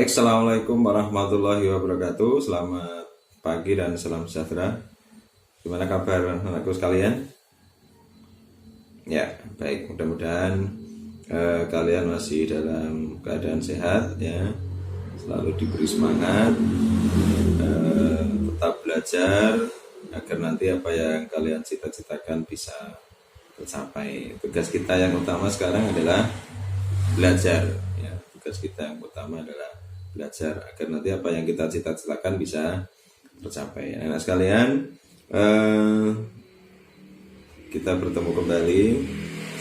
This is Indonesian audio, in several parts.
Baik, assalamualaikum warahmatullahi wabarakatuh. Selamat pagi dan salam sejahtera. Gimana kabar anakku sekalian? Ya, baik. Mudah-mudahan kalian masih dalam keadaan sehat, ya. Selalu diberi semangat, tetap belajar agar nanti apa yang kalian cita-citakan bisa tercapai. Tugas kita yang utama sekarang adalah belajar. Tugas kita yang utama adalah belajar agar nanti apa yang kita cita-citakan bisa tercapai. Anak sekalian, kita bertemu kembali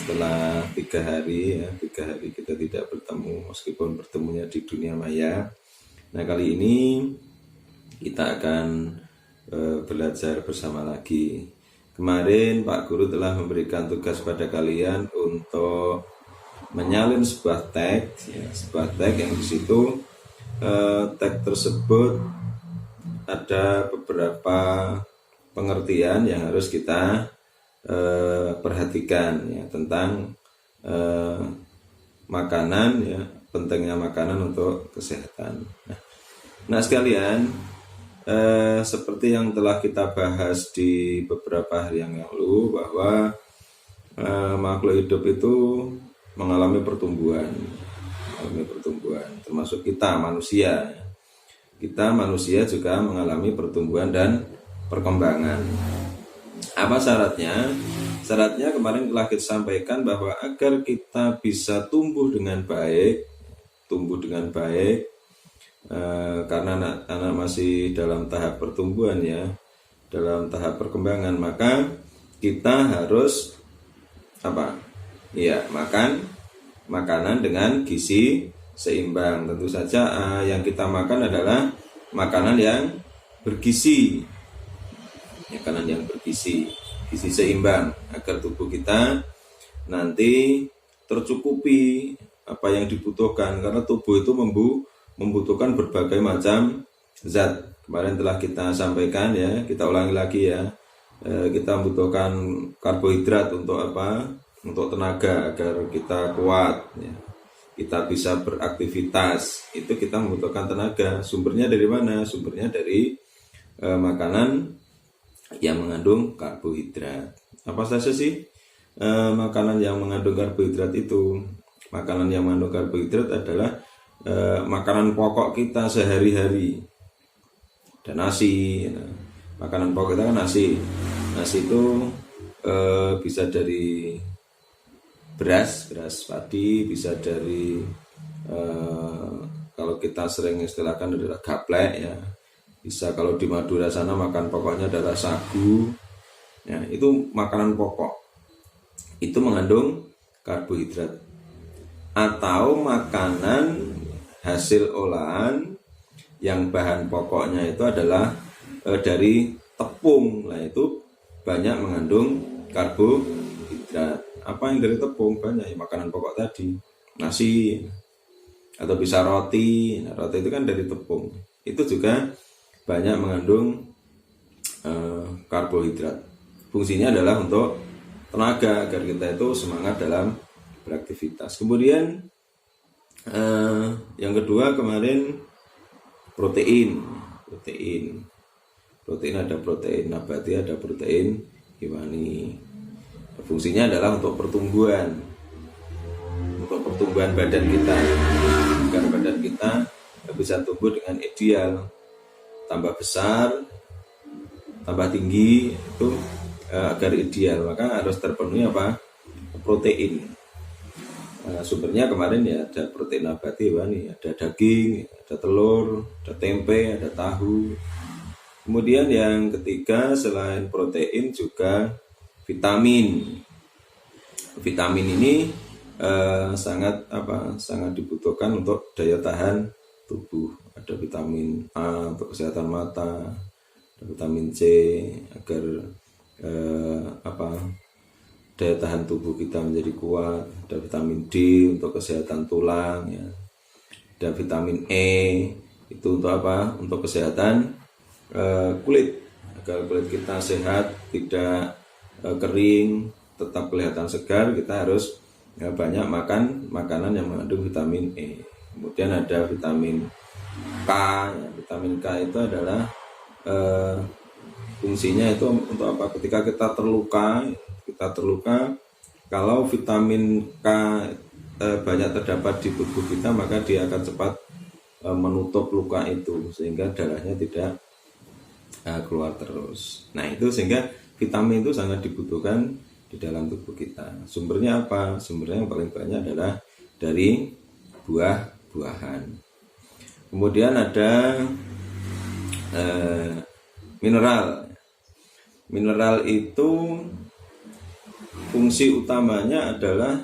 setelah 3 hari, 3 hari kita tidak bertemu meskipun bertemunya di dunia maya. Nah, kali ini kita akan belajar bersama lagi. Kemarin Pak Guru telah memberikan tugas pada kalian untuk menyalin sebuah teks, sebuah teks yang di situ teks tersebut ada beberapa pengertian yang harus kita perhatikan, tentang makanan, pentingnya makanan untuk kesehatan. Nah sekalian, seperti yang telah kita bahas di beberapa hari yang lalu, bahwa makhluk hidup itu mengalami pertumbuhan, termasuk kita manusia. Kita manusia juga mengalami pertumbuhan dan perkembangan. Apa syaratnya? Syaratnya kemarin telah kita sampaikan bahwa agar kita bisa tumbuh dengan baik, karena anak-anak masih dalam tahap pertumbuhan, dalam tahap perkembangan, maka kita harus apa? Makan makanan dengan gizi seimbang. Tentu saja yang kita makan adalah makanan yang bergizi, gizi seimbang, agar tubuh kita nanti tercukupi apa yang dibutuhkan, karena tubuh itu membutuhkan berbagai macam zat. Kemarin telah kita sampaikan, kita ulangi lagi, kita membutuhkan karbohidrat untuk apa? Untuk tenaga, agar kita kuat, kita bisa beraktivitas. Itu kita membutuhkan tenaga. Sumbernya dari mana? Sumbernya dari makanan yang mengandung karbohidrat. Apa saja sih makanan yang mengandung karbohidrat itu? Makanan yang mengandung karbohidrat adalah makanan pokok kita sehari-hari. Dan nasi, makanan pokok kita kan nasi. Nasi itu bisa dari beras padi, bisa dari kalau kita sering istilahkan adalah gaplek, bisa kalau di Madura sana makan pokoknya adalah sagu, itu makanan pokok, itu mengandung karbohidrat. Atau makanan hasil olahan yang bahan pokoknya itu adalah dari tepung, itu banyak mengandung karbohidrat. Apa yang dari tepung? Banyak, makanan pokok tadi, nasi, atau bisa roti. Roti itu kan dari tepung, itu juga banyak mengandung karbohidrat. Fungsinya adalah untuk tenaga, agar kita itu semangat dalam beraktivitas. Kemudian yang kedua kemarin protein ada protein nabati, ada protein hewani. Fungsinya adalah untuk pertumbuhan badan kita, agar badan kita bisa tumbuh dengan ideal, tambah besar, tambah tinggi, itu agar ideal, maka harus terpenuhi apa? Protein. Sumbernya kemarin ada protein nabati, ada daging, ada telur, ada tempe, ada tahu. Kemudian yang ketiga, selain protein juga vitamin. Vitamin ini sangat dibutuhkan untuk daya tahan tubuh. Ada vitamin A untuk kesehatan mata, ada vitamin C agar daya tahan tubuh kita menjadi kuat, ada vitamin D untuk kesehatan tulang, ada vitamin E itu untuk apa? Untuk kesehatan kulit, agar kulit kita sehat, tidak kering, tetap kelihatan segar. Kita harus banyak makan makanan yang mengandung vitamin E. Kemudian ada vitamin K. Ya, vitamin K itu adalah fungsinya itu untuk apa? Ketika kita terluka, kalau vitamin K banyak terdapat di tubuh kita, maka dia akan cepat menutup luka itu sehingga darahnya tidak keluar terus. Nah itu sehingga vitamin itu sangat dibutuhkan di dalam tubuh kita. Sumbernya apa? Sumbernya yang paling banyak adalah dari buah-buahan. Kemudian ada mineral. Mineral itu fungsi utamanya adalah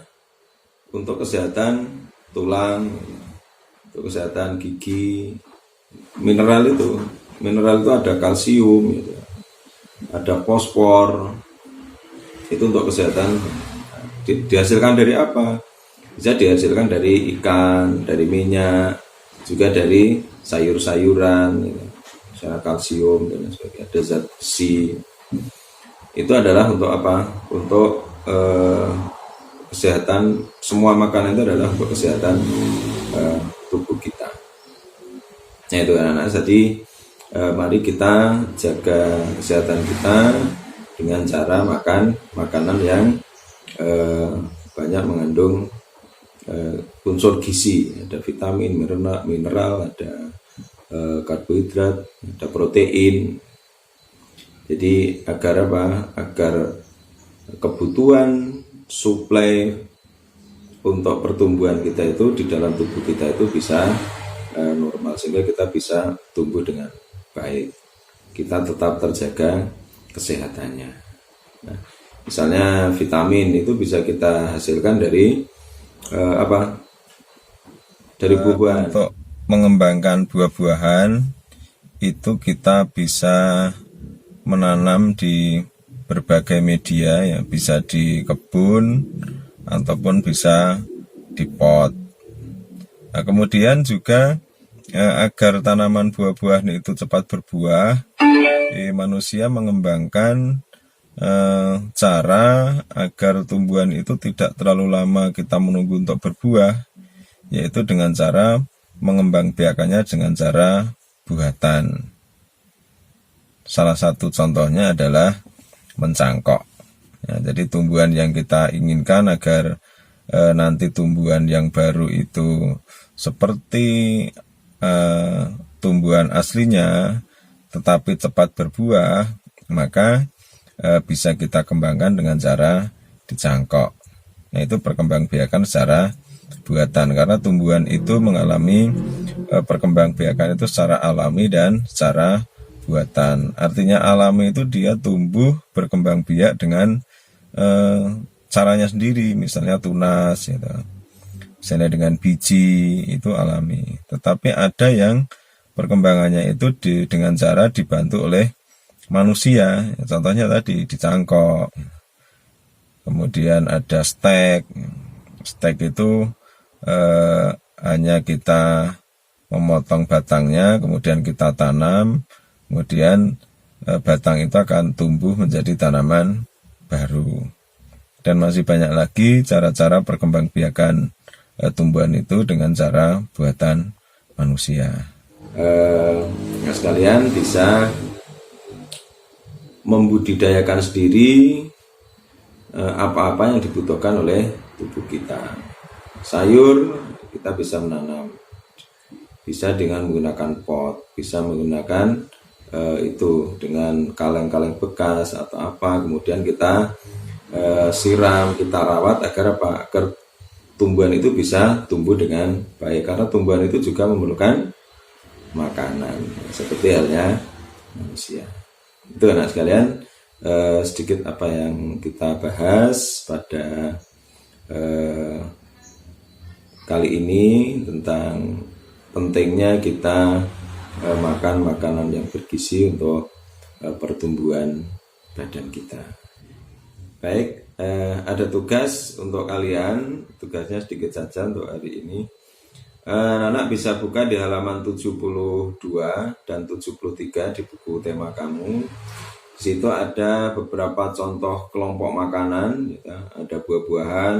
untuk kesehatan tulang, untuk kesehatan gigi. Mineral itu ada kalsium, gitu. Ada fosfor. Itu untuk kesehatan. Dihasilkan dari apa? Bisa dihasilkan dari ikan, dari minyak, juga dari sayur-sayuran, gitu. Misalnya kalsium dan sebagainya. Ada zat besi. Itu adalah untuk apa? Untuk kesehatan. Semua makanan itu adalah untuk kesehatan tubuh kita. Nah itu anak-anak, jadi mari kita jaga kesehatan kita dengan cara makan makanan yang banyak mengandung unsur gizi. Ada vitamin, mineral, ada karbohidrat, ada protein. Jadi agar apa? Agar kebutuhan suplai untuk pertumbuhan kita itu di dalam tubuh kita itu bisa normal, sehingga kita bisa tumbuh dengan baik. Kita tetap terjaga kesehatannya. Nah, misalnya vitamin itu bisa kita hasilkan dari apa? Dari buah-buahan. Untuk mengembangkan buah-buahan itu kita bisa menanam di berbagai media, ya, bisa di kebun ataupun bisa di pot. Nah, kemudian juga agar tanaman buah-buahan itu cepat berbuah, manusia mengembangkan cara agar tumbuhan itu tidak terlalu lama kita menunggu untuk berbuah, yaitu dengan cara mengembangbiakannya dengan cara buatan. Salah satu contohnya adalah mencangkok. Ya, jadi tumbuhan yang kita inginkan agar nanti tumbuhan yang baru itu seperti tumbuhan aslinya tetapi cepat berbuah, maka bisa kita kembangkan dengan cara dicangkok. Nah, itu perkembangbiakan secara buatan, karena tumbuhan itu mengalami perkembangbiakan itu secara alami dan secara buatan. Artinya alami itu dia tumbuh berkembang biak dengan caranya sendiri, misalnya tunas, gitu. Misalnya dengan biji, itu alami. Tetapi ada yang perkembangannya itu dengan cara dibantu oleh manusia. Contohnya tadi dicangkok. Kemudian ada stek. Stek itu hanya kita memotong batangnya, kemudian kita tanam, kemudian batang itu akan tumbuh menjadi tanaman baru. Dan masih banyak lagi cara-cara perkembangbiakan tumbuhan itu dengan cara buatan manusia. Sekalian bisa membudidayakan sendiri apa-apa yang dibutuhkan oleh tubuh kita. Sayur kita bisa menanam, bisa dengan menggunakan pot, bisa menggunakan itu dengan kaleng-kaleng bekas atau apa, kemudian kita siram, kita rawat agar apa? Agar tumbuhan itu bisa tumbuh dengan baik, karena tumbuhan itu juga memerlukan makanan seperti halnya manusia. Itu anak sekalian, sedikit apa yang kita bahas pada kali ini tentang pentingnya kita makan makanan yang bergizi untuk pertumbuhan badan kita. Baik, ada tugas untuk kalian, tugasnya sedikit saja untuk hari ini. Anak bisa buka di halaman 72 dan 73 di buku tema kamu. Di situ ada beberapa contoh kelompok makanan, gitu. Ada buah-buahan,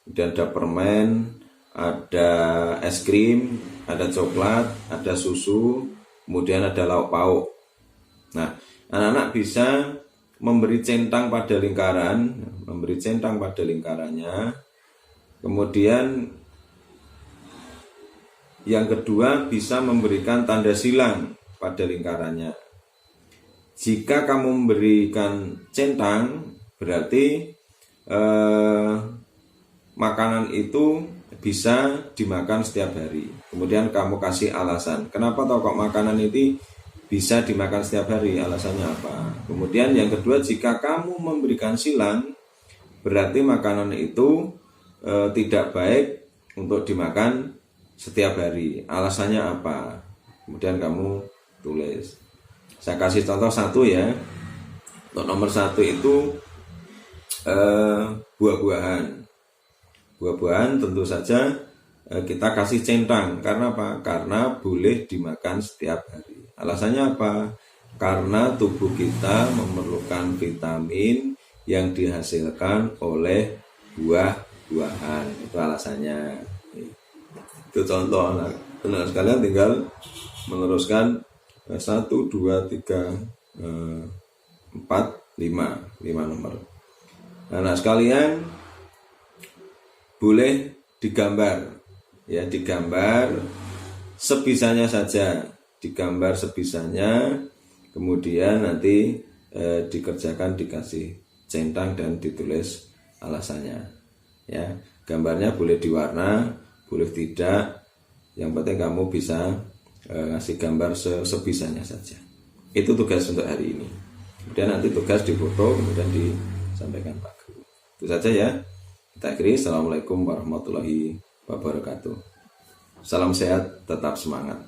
kemudian ada permen, ada es krim, ada coklat, ada susu, kemudian ada lauk pauk. Nah, anak-anak bisa memberi centang pada lingkaran, memberi centang pada lingkarannya. Kemudian yang kedua bisa memberikan tanda silang pada lingkarannya. Jika kamu memberikan centang, berarti makanan itu bisa dimakan setiap hari. Kemudian kamu kasih alasan, kenapa kok makanan itu bisa dimakan setiap hari, alasannya apa. Kemudian yang kedua, jika kamu memberikan silang, berarti makanan itu tidak baik untuk dimakan setiap hari, alasannya apa. Kemudian kamu tulis. Saya kasih contoh satu ya. Untuk nomor 1 itu buah-buahan. Buah-buahan tentu saja kita kasih centang. Karena apa? Karena boleh dimakan setiap hari. Alasannya apa? Karena tubuh kita memerlukan vitamin yang dihasilkan oleh buah-buahan. Itu alasannya. Itu contoh. Nah, teman sekalian tinggal meneruskan 1, 2, 3, 4, 5 nomor. Nah, sekalian boleh digambar, ya, digambar sebisanya saja. Digambar sebisanya, kemudian nanti dikerjakan, dikasih centang dan ditulis alasannya. Ya, gambarnya boleh diwarna, boleh tidak. Yang penting kamu bisa ngasih gambar sebisanya saja. Itu tugas untuk hari ini. Kemudian nanti tugas difoto, kemudian disampaikan Pak Guru. Itu saja ya. Kita akhiri. Assalamualaikum warahmatullahi wabarakatuh. Salam sehat, tetap semangat.